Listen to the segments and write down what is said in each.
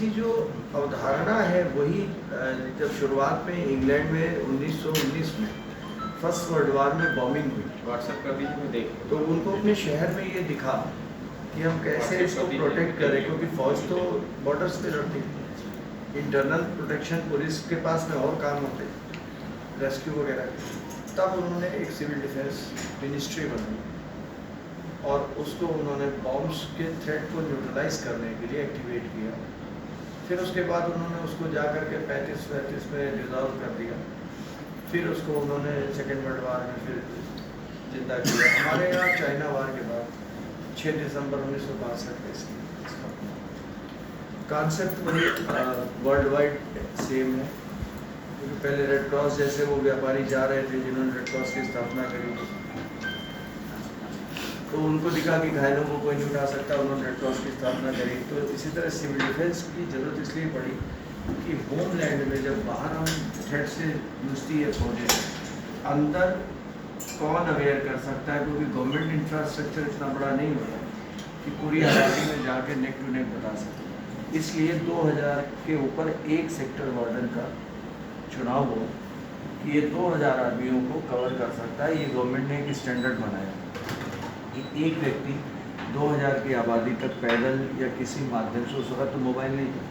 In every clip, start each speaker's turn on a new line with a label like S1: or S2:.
S1: इसकी जो अवधारणा है वही जब शुरुआत में इंग्लैंड में 1919 में फर्स्ट वर्ल्ड वार में बॉम्बिंग हुई,
S2: व्हाट्सएप कर दीजिए, मैं देख
S1: तो उनको अपने शहर में ये दिखा कि हम कैसे इसको प्रोटेक्ट करें, क्योंकि फौज तो बॉर्डर्स पे लड़ती है, इंटरनल प्रोटेक्शन पुलिस के पास में और काम होते, रेस्क्यू वगैरह। तब उन्होंने एक सिविल डिफेंस मिनिस्ट्री बनाई और उसको उन्होंने बॉम्ब्स के थ्रेट को न्यूट्रलाइज करने के लिए एक्टिवेट किया। फिर उसके बाद उन्होंने उसको जा कर के 35-35 में डिज़ॉल्व कर दिया। फिर उसको उन्होंने सेकेंड वर्ल्ड वार में फिर जिंदा किया। हमारे यहाँ चाइना वार के बाद 6 दिसंबर 1962 में इसका कॉन्सेप्ट वही वर्ल्ड वाइड सेम है, क्योंकि पहले रेड क्रॉस जैसे वो व्यापारी जा रहे थे जिन्होंने रेड क्रॉस की स्थापना करी थी, तो उनको दिखा कि घायलों को कोई नहीं उठा सकता, उन्होंने रेड क्रॉस की स्थापना करी। तो इसी तरह सिविल डिफेंस की ज़रूरत इसलिए पड़ी कि होमलैंड में जब बाहर हम थ्रेट से जूझती है फौजें, अंदर कौन अवेयर कर सकता है, क्योंकि गवर्नमेंट इंफ्रास्ट्रक्चर इतना बड़ा नहीं होता कि पूरी आबादी में जाके नेक टू नेक बता सके। इसलिए 2000 के ऊपर एक सेक्टर वार्डन का चुनाव हो कि ये 2000 आदमियों को कवर कर सकता है। ये गवर्नमेंट ने एक स्टैंडर्ड बनाया कि एक व्यक्ति 2000 की आबादी तक पैदल या किसी माध्यम से, उस वक्त तो मोबाइल नहीं था,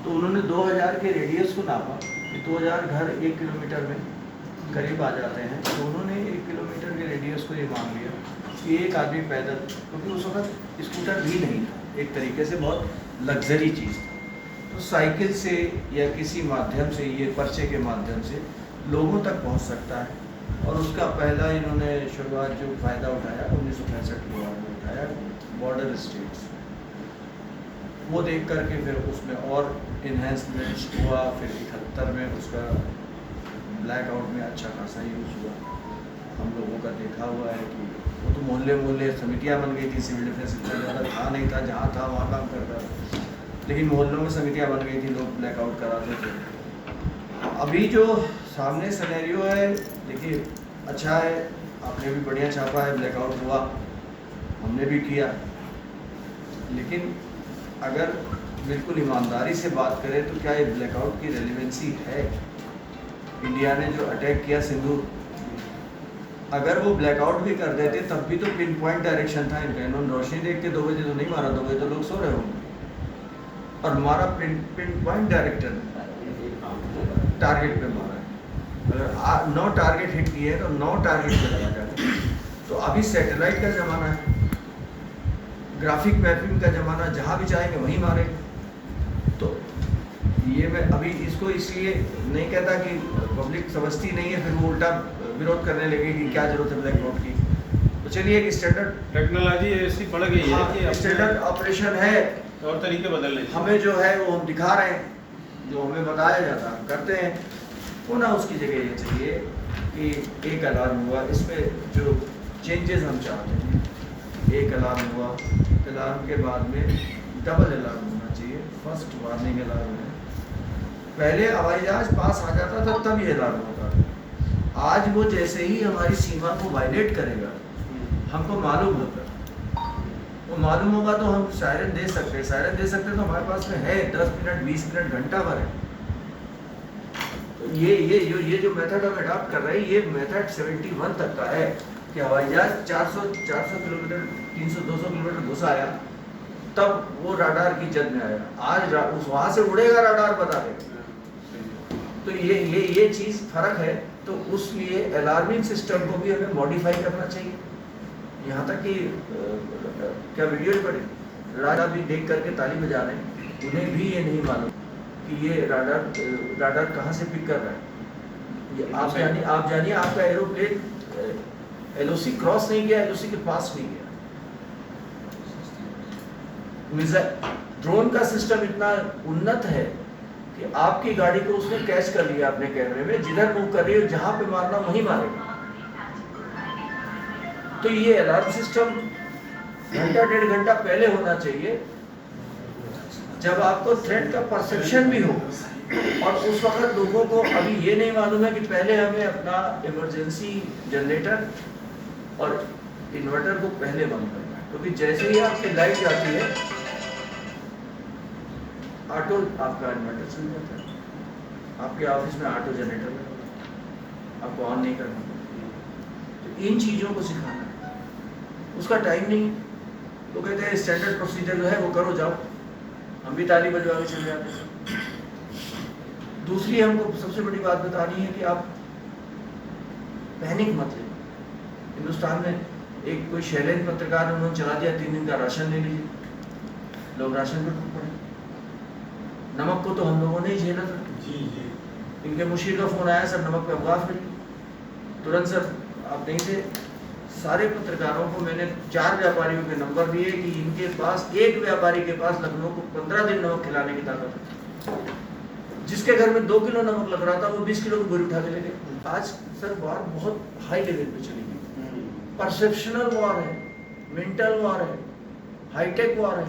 S1: तो उन्होंने 2000 के रेडियस को नापा कि 2000 घर 1 किलोमीटर में करीब आ जाते हैं। तो उन्होंने 1 किलोमीटर के रेडियस को ये मान लिया कि एक आदमी पैदल, क्योंकि उस वक्त स्कूटर भी नहीं था, एक तरीके से बहुत लग्जरी चीज़ था, तो साइकिल से या किसी माध्यम से, ये पर्चे के माध्यम से लोगों तक पहुंच सकता है। और उसका पहला इन्होंने शुरुआत जो फ़ायदा उठाया 1965 के बाद में उठाया बॉर्डर स्टेट्स, वो देख करके फिर उसमें और इन्हेंसमेंट हुआ। फिर 71 में उसका ब्लैक आउट में अच्छा खासा यूज़ हुआ। हम लोगों का देखा हुआ है कि वो तो मोहल्ले मोहल्ले समितियाँ बन गई थी, सिविल डिफेंस इतना ज़्यादा था नहीं था, जहाँ था वहाँ काम करता था, लेकिन मोहल्लों में समितियाँ बन गई थी, लोग ब्लैकआउट कराते थे। अभी जो सामने सिनेरियो है, देखिए अच्छा है, आपने भी बढ़िया छापा है, ब्लैकआउट हुआ, हमने भी किया, लेकिन अगर बिल्कुल ईमानदारी से बात करें तो क्या ये ब्लैकआउट की रेलिवेंसी है? इंडिया ने जो अटैक किया सिंदूर, अगर वो ब्लैकआउट भी कर देते तब भी तो पिन पॉइंट डायरेक्शन था इनका, इन्होंने रोशनी देख के 2 बजे तो नहीं मारा, 2 बजे तो लोग सो रहे होंगे, और हमारा पिन पॉइंट डायरेक्टर टारगेट पे मारा है। अगर 9 टारगेट हिट किए हैं तो 9 टारगेट पे लगा जाता है। तो अभी सैटेलाइट का ज़माना है, ग्राफिक मैपिंग का ज़माना, जहाँ भी चाहेंगे वहीं मारेंगे। तो ये मैं अभी इसको इसलिए नहीं कहता कि पब्लिक समझती नहीं है, फिर वो उल्टा विरोध करने लगे कि क्या जरूरत है ब्लैकआउट की। तो चलिए एक स्टैंडर्ड
S2: टेक्नोलॉजी ऐसी बढ़ गई है कि
S1: स्टैंडर्ड ऑपरेशन है,
S2: और तरीके बदल रहे हैं।
S1: हमें जो है वो हम दिखा रहे हैं, जो हमें बताया जाता है हम करते हैं। तो ना उसकी जगह ये चाहिए कि एक अलार्म हुआ, इसमें जो चेंजेस हम चाहते हैं, एक अलार्म हुआ, अलार्म के बाद में डबल अलार्म होना चाहिए। फर्स्ट वार्निंग अलार्म है, पहले हवाई जहाज पास आ जाता था तब ये अलार्म होता था। आज वो जैसे ही हमारी सीमा को वायलेट करेगा हमको मालूम होता है, वो मालूम होगा तो हम सायरन दे सकते हैं। सायरन दे सकते हैं तो हमारे पास में है 10 मिनट, 20 मिनट, घंटा भर है। तो ये जो मेथड हम अडॉप्ट कर रहे हैं, ये मेथड 71 तक का है कि हवाई जहाज 400 किलोमीटर, 300-200 किलोमीटर घुस आया तब वो राडार की जद में आएगा। आज उस वहाँ से उड़ेगा, राडार बता देगा। तो ये चीज़ फर्क है। तो उसलिए अलार्मिंग सिस्टम को भी हमें मॉडिफाई करना चाहिए। यहाँ तक कि क्या वीडियो पड़े राडा भी देख करके ताली बजा रहे हैं, उन्हें भी ये नहीं मालूम कि ये राडार कहाँ से पिक कर रहा है। ये आप जानिए आपका एरोप्लेन एलओसी क्रॉस नहीं किया, एलओसी के पास नहीं गया। ड्रोन का सिस्टम इतना उन्नत है कि आपकी गाड़ी को उसने कैच कर लिया अपने कैमरे में, जिधर मूव कर रही है जहां पे मारना वहीं मारेगा। तो ये अलार्म सिस्टम घंटा 1.5 घंटा पहले होना चाहिए, जब आपको थ्रेट का परसेप्शन भी हो। और उस वक्त लोगों को अभी ये नहीं मालूम है कि पहले हमें अपना इमरजेंसी जनरेटर और इन्वर्टर को पहले बंद करना है, क्योंकि जैसे ही आपकी लाइट जाती है ऑटो आपका इन्वर्टर चल जाता है, आपके ऑफिस में ऑटो जनरेटर लगा हुआ है, आपको ऑन नहीं करना पड़ता। तो इन चीज़ों को सिखाना है, उसका टाइम नहीं। तो कहते हैं स्टैंडर्ड प्रोसीजर जो है वो करो जाओ, हम भी ताली बजवा के चले जाते हैं। दूसरी हमको सबसे बड़ी बात बतानी है कि आप पैनिक मत लें। हिंदुस्तान में एक कोई शैलेंद्र पत्रकार उन्होंने चला दिया 3 दिन का राशन ले लीजिए, लोग राशन पर टूट पड़े। नमक को तो हम लोगों ने ही झेला था।
S2: जी जी।
S1: इनके मुशीर का फोन आया, सर नमक पे अफवाह फैली, तुरंत सर आप नहीं थे, सारे पत्रकारों को मैंने 4 व्यापारियों के नंबर दिए कि इनके पास, एक व्यापारी के पास लखनऊ को 15 दिन नमक खिलाने की ताकत है। जिसके घर में 2 किलो नमक लग रहा था वो 20 किलो की बोरी उठा के ले गए। आज सर वार बहुत हाई लेवल पे चली गई, परसेप्शनल वॉर है, मेंटल वॉर है, हाईटेक वॉर है।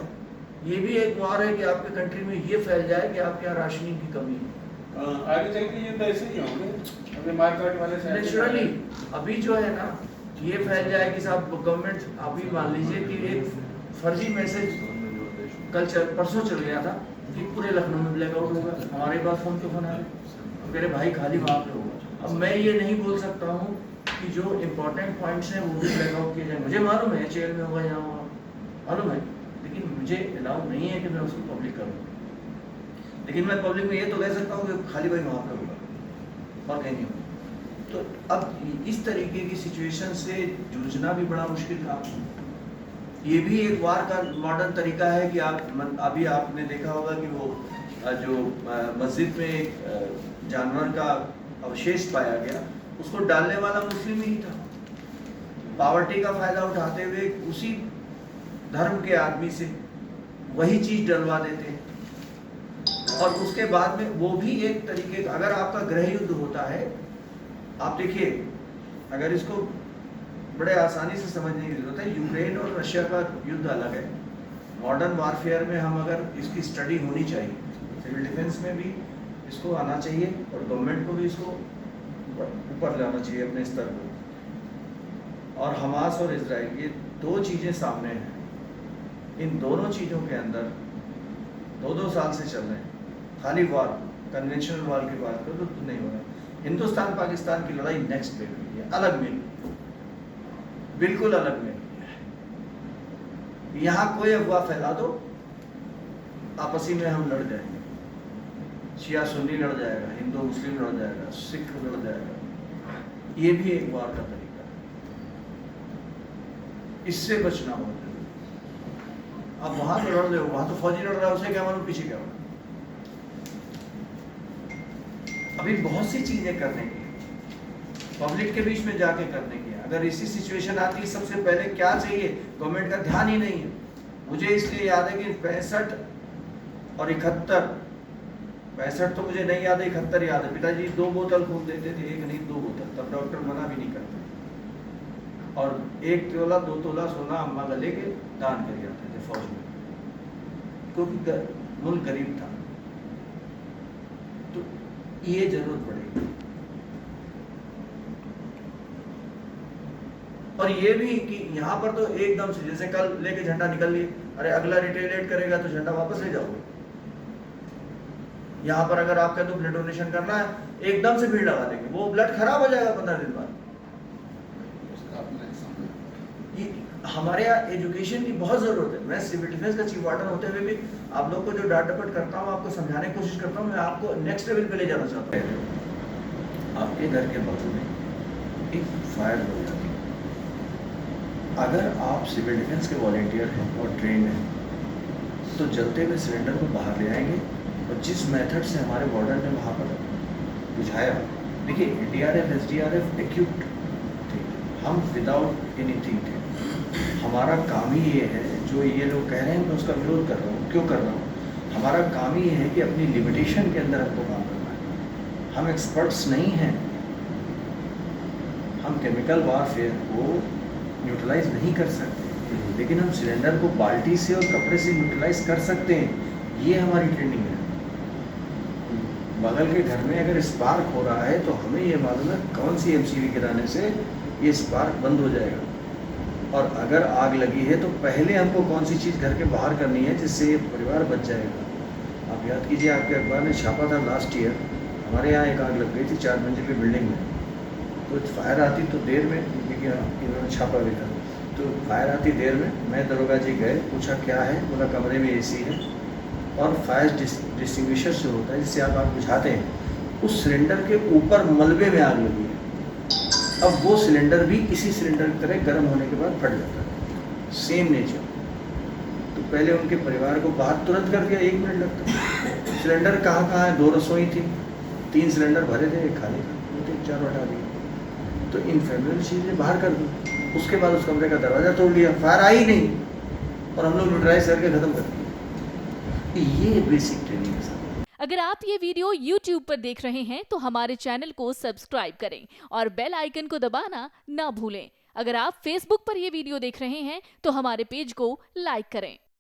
S1: ये भी एक वॉर है कि आपके कंट्री में ये फैल जाए कि आपके यहाँ राशनिंग की कमी है।
S2: आगे चल के ये तो ऐसे ही होंगे अपने मार्केट वाले से
S1: नेचुरली अभी जो है ना ये फैल जाए कि साहब गवर्नमेंट, अभी मान लीजिए कि एक फर्जी मैसेज परसों चल गया था कि पूरे लखनऊ में ब्लैकआउट होगा। हमारे पास फोन पे फोन आ रहे, मेरे भाई खाली वहाँ पे होगा। अब मैं ये नहीं बोल सकता हूँ कि जो इम्पोर्टेंट पॉइंट्स हैं वो भी ब्लैकआउट किए जाए। मुझे मालूम है जेल में होगा यहाँ होगा, मालूम है, लेकिन मुझे अलाउ नहीं है कि मैं उसको पब्लिक करूँ। लेकिन मैं पब्लिक में ये तो कह सकता हूँ कि खाली भाई वहाँ पे होगा और कहीं नहीं होगा। तो अब इस तरीके की सिचुएशन से जूझना भी बड़ा मुश्किल था। ये भी एक वार का मॉडर्न तरीका है कि आप अभी आपने देखा होगा कि वो जो मस्जिद में एक जानवर का अवशेष पाया गया, उसको डालने वाला मुस्लिम ही था। पावर्टी का फायदा उठाते हुए उसी धर्म के आदमी से वही चीज डलवा देते हैं। और उसके बाद में वो भी एक तरीके का, अगर आपका गृह युद्ध होता है, आप देखिए अगर इसको बड़े आसानी से समझने की जरूरत है, यूक्रेन और रशिया का युद्ध अलग है। मॉडर्न वारफेयर में हम अगर इसकी स्टडी होनी चाहिए, सिविल डिफेंस में भी इसको आना चाहिए और गवर्नमेंट को भी इसको ऊपर लाना चाहिए अपने स्तर पर। और हमास और इजराइल, ये 2 चीज़ें सामने हैं। इन दोनों चीज़ों के अंदर 2-2 साल से चल रहे हैं। खाली वार, कन्वेंशनल वार की बात करो तो नहीं हो रहा। हिंदुस्तान पाकिस्तान की लड़ाई नेक्स्ट लेवल की है, अलग में, बिल्कुल अलग में। यहाँ कोई अफवाह फैला दो, आपसी में हम लड़ जाएंगे, शिया सुन्नी लड़ जाएगा, हिंदू मुस्लिम लड़ जाएगा, सिख लड़ जाएगा। ये भी एक वार का तरीका है, इससे बचना हो। आप वहां तो लड़ रहे हो, वहां तो फौजी लड़ रहा है, उसे क्या मालूम पीछे क्या होगा। अभी बहुत सी चीजें करने की, पब्लिक के बीच में जाके करने की। अगर इसी सिचुएशन आती है, सबसे पहले क्या चाहिए, गवर्नमेंट का ध्यान ही नहीं है। मुझे इसलिए याद है कि 65 और 71, 65 तो मुझे नहीं याद है, 71 याद है। पिताजी 2 बोतल खून देते थे, 1 नहीं 2 बोतल, तब डॉक्टर मना भी नहीं करते। और 1 तोला 2 तोला सोना अम्मा का लेके दान कर जाते थे फौज में, क्योंकि मुल्क गरीब था। तो ये जरूरत पड़ेगी। और ये भी कि यहाँ पर तो एकदम से, जैसे कल लेके झंडा निकल लिए, अरे अगला रिटेलिएट करेगा तो झंडा वापस ले जाओगे। यहाँ पर अगर आपका तो ब्लड डोनेशन करना है, एकदम से भीड़ लगा देंगे, वो ब्लड खराब हो जाएगा 15 दिन बाद। हमारे यहाँ एजुकेशन की बहुत जरूरत है। मैं सिविल डिफेंस का चीफ वार्डन होते हुए भी आप लोग को जो डांट डपट करता हूँ, आपको समझाने की कोशिश करता हूँ, मैं आपको नेक्स्ट लेवल पे ले जाना चाहता हूँ। आपके घर के बगल में एक फायर हो जाती है, अगर आप सिविल डिफेंस के वॉलेंटियर हैं और ट्रेंड हैं तो जलते हुए सिलेंडर को बाहर ले आएंगे। और जिस मेथड से हमारे वार्डन ने वहाँ पर बुझाया, देखिए DRF SDRF एक्यूट थे, हम विदाउट एनीथिंग थे। हमारा काम ही ये है, जो ये लोग कह रहे हैं मैं उसका विरोध कर रहा हूँ, क्यों कर रहा हूँ, हमारा काम ही है कि अपनी लिमिटेशन के अंदर हमको काम करना है। हम एक्सपर्ट्स नहीं हैं, हम केमिकल वारफेयर को न्यूट्रलाइज नहीं कर सकते, लेकिन हम सिलेंडर को बाल्टी से और कपड़े से न्यूट्रलाइज कर सकते हैं। ये हमारी ट्रेनिंग है। बगल के घर में अगर स्पार्क हो रहा है तो हमें ये मालूम है कौन सी MCV गिराने से ये स्पार्क बंद हो जाएगा, और अगर आग लगी है तो पहले हमको कौन सी चीज़ घर के बाहर करनी है जिससे ये परिवार बच जाएगा। आप याद कीजिए, आपके अखबार ने छापा था लास्ट ईयर, हमारे यहाँ एक आग लग गई थी 4 मंजिल की बिल्डिंग में। तो फायर आती तो देर में, क्योंकि इन्होंने छापा भी था, तो फायर आती देर में। मैं दरोगा जी गए, पूछा क्या है, बोला कमरे में AC है और फायर डिस्टिंग्विशर जो होता है जिससे आप आग बुझाते हैं, उस सिलेंडर के ऊपर मलबे में आग लगी है। अब वो सिलेंडर भी इसी सिलेंडर की तरह गर्म होने के बाद फट जाता है, सेम नेचर। तो पहले उनके परिवार को बाहर तुरंत कर दिया, 1 मिनट लगता। सिलेंडर कहाँ है, 2 रसोई थी, 3 सिलेंडर भरे थे, 1 खाली था, वो तो 4 हटा दिए। तो इन फैमिली चीज़ें बाहर कर दी। उसके बाद उस कमरे का दरवाज़ा तोड़ लिया, फायर आई नहीं, और हम लोग न्यूट्रलाइज करके ख़त्म कर दिया। ये बेसिक ट्रेनिंग है सर।
S3: अगर आप ये वीडियो YouTube पर देख रहे हैं तो हमारे चैनल को सब्सक्राइब करें और बेल आइकन को दबाना ना भूलें। अगर आप Facebook पर ये वीडियो देख रहे हैं तो हमारे पेज को लाइक करें।